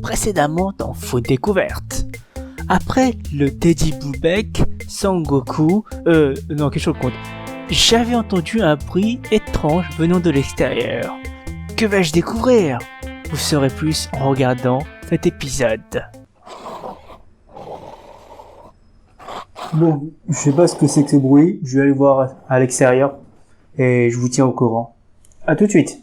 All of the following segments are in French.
précédemment dans Faute Découverte. Après le Teddy Bluebeck, Sangoku, non, quelque chose compte. J'avais entendu un bruit étrange venant de l'extérieur. Que vais-je découvrir? Vous saurez plus en regardant cet épisode. Bon, je sais pas ce que c'est que ce bruit, je vais aller voir à l'extérieur et je vous tiens au courant. À tout de suite.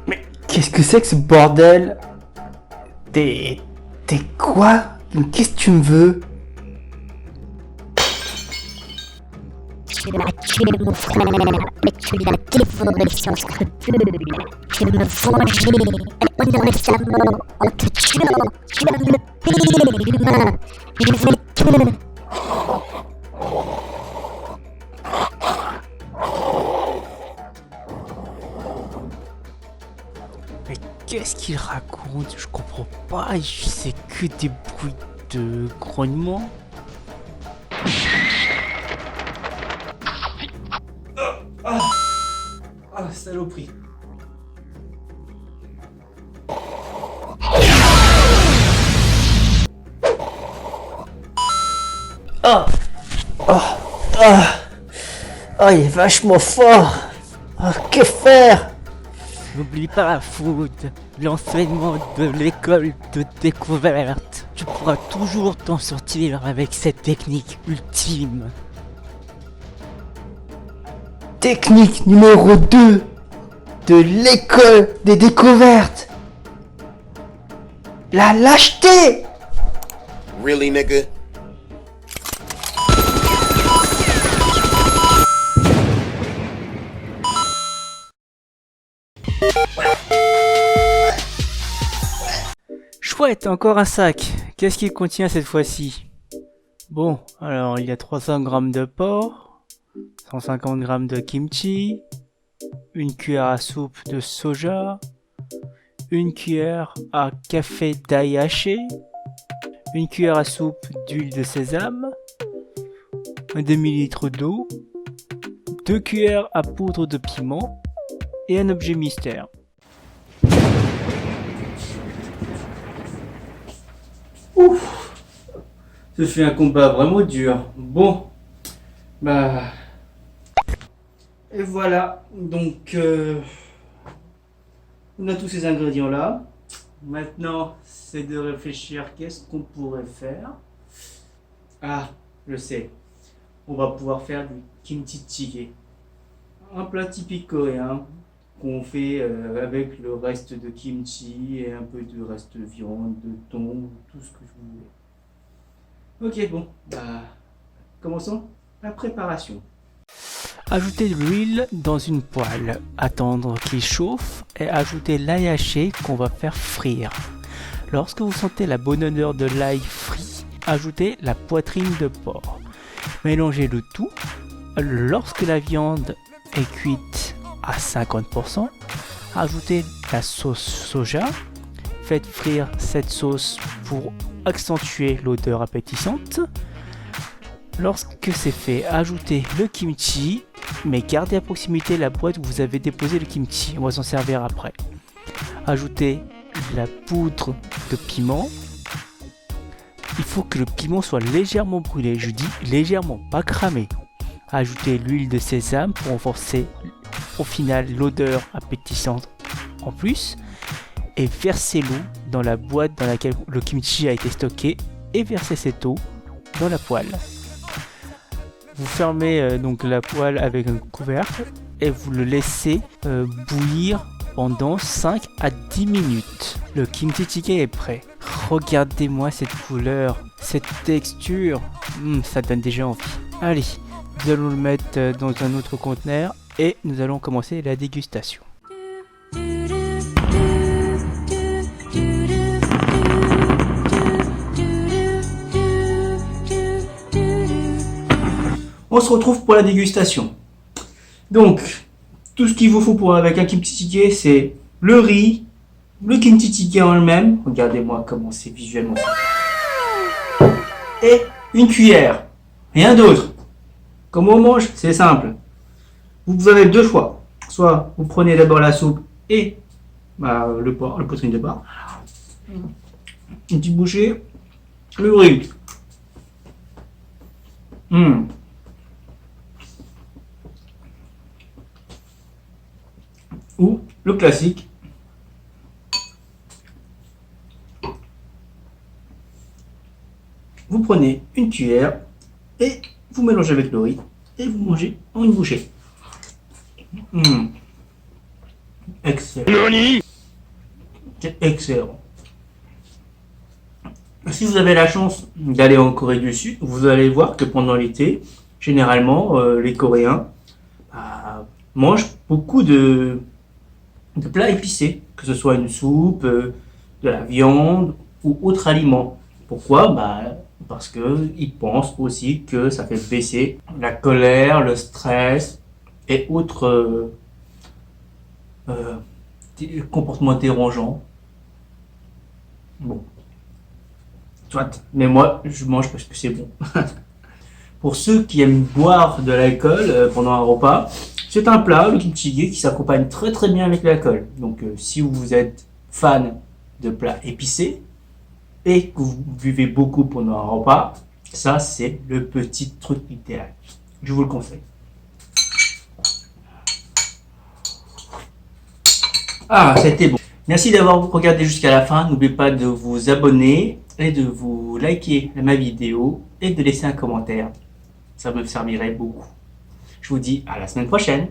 Mais qu'est-ce que c'est que ce bordel? T'es quoi? Qu'est-ce que tu me veux? Tu m'as mon frère, mais tu l'as dévoré sans scrupule. Tu me vengeais, innocemment, en te tuant. Tu vas me payer, l'humain. Je vais tout. Mais qu'est-ce qu'il raconte? Je comprends pas, c'est que des bruits de grognement. Ah, saloperie. Il est vachement fort. Que faire? N'oublie pas la food, l'enseignement de l'école de découverte. Tu pourras toujours t'en sortir avec cette technique ultime. Technique numéro 2 de l'école des découvertes. La lâcheté. Really, nigga? Chouette, encore un sac. Qu'est-ce qu'il contient cette fois-ci? Bon, alors il y a 300 grammes de porc, 150 grammes de kimchi, une cuillère à soupe de soja, une cuillère à café d'ail haché, une cuillère à soupe d'huile de sésame, un demi-litre d'eau, 2 cuillères à poudre de piment et un objet mystère. Ouf. Ce fut un combat vraiment dur. Bon. Bah. Et voilà. Donc, on a tous ces ingrédients là. Maintenant, c'est de réfléchir qu'est-ce qu'on pourrait faire. Ah, je sais. On va pouvoir faire du kimchi jjigae. Un plat typique coréen qu'on fait avec le reste de kimchi et un peu de reste de viande, de thon, tout ce que vous voulez. Ok, bon, bah, commençons la préparation. Ajoutez de l'huile dans une poêle, attendre qu'il chauffe et ajouter l'ail haché qu'on va faire frire. Lorsque vous sentez la bonne odeur de l'ail frit, ajoutez la poitrine de porc. Mélangez le tout. Lorsque la viande est cuite à 50%, ajoutez la sauce soja. Faites frire cette sauce pour accentuer l'odeur appétissante. Lorsque c'est fait, ajoutez le kimchi, mais gardez à proximité la boîte où vous avez déposé le kimchi, on va s'en servir après. Ajoutez la poudre de piment. Il faut que le piment soit légèrement brûlé, je dis légèrement, pas cramé. Ajoutez l'huile de sésame pour renforcer au final l'odeur appétissante en plus. Et versez l'eau dans la boîte dans laquelle le kimchi a été stocké et versez cette eau dans la poêle. Vous fermez donc la poêle avec un couvercle et vous le laissez bouillir pendant 5 à 10 minutes. Le kimchi jjigae est prêt. Regardez-moi cette couleur, cette texture, ça donne déjà envie. Allez, nous allons le mettre dans un autre conteneur et nous allons commencer la dégustation. On se retrouve pour la dégustation. Donc, tout ce qu'il vous faut pour avec un kimchi jjigae, c'est le riz, le kimchi jjigae en lui-même, regardez-moi comment c'est visuellement. Et une cuillère, rien d'autre. Comment on mange, c'est simple. Vous avez deux choix. Soit vous prenez d'abord la soupe et le poitrine de porc. Une petite bouchée, le riz. Ou le classique. Vous prenez une cuillère et vous mélangez avec le riz et vous mangez en une bouchée. Excellent. C'est excellent. Si vous avez la chance d'aller en Corée du Sud, vous allez voir que pendant l'été, généralement, les Coréens mangent beaucoup de plats épicés, que ce soit une soupe, de la viande ou autre aliment. Pourquoi? Parce qu'ils pensent aussi que ça fait baisser la colère, le stress et autres comportements dérangeants. Bon. Soit, mais moi je mange parce que c'est bon. Pour ceux qui aiment boire de l'alcool pendant un repas, c'est un plat, le kimchi jjigae, qui s'accompagne très très bien avec l'alcool. Donc si vous êtes fan de plats épicés et que vous buvez beaucoup pendant un repas, ça c'est le petit truc idéal. Je vous le conseille. Ah, c'était bon. Merci d'avoir regardé jusqu'à la fin. N'oubliez pas de vous abonner et de vous liker ma vidéo et de laisser un commentaire. Ça me servirait beaucoup. Je vous dis à la semaine prochaine.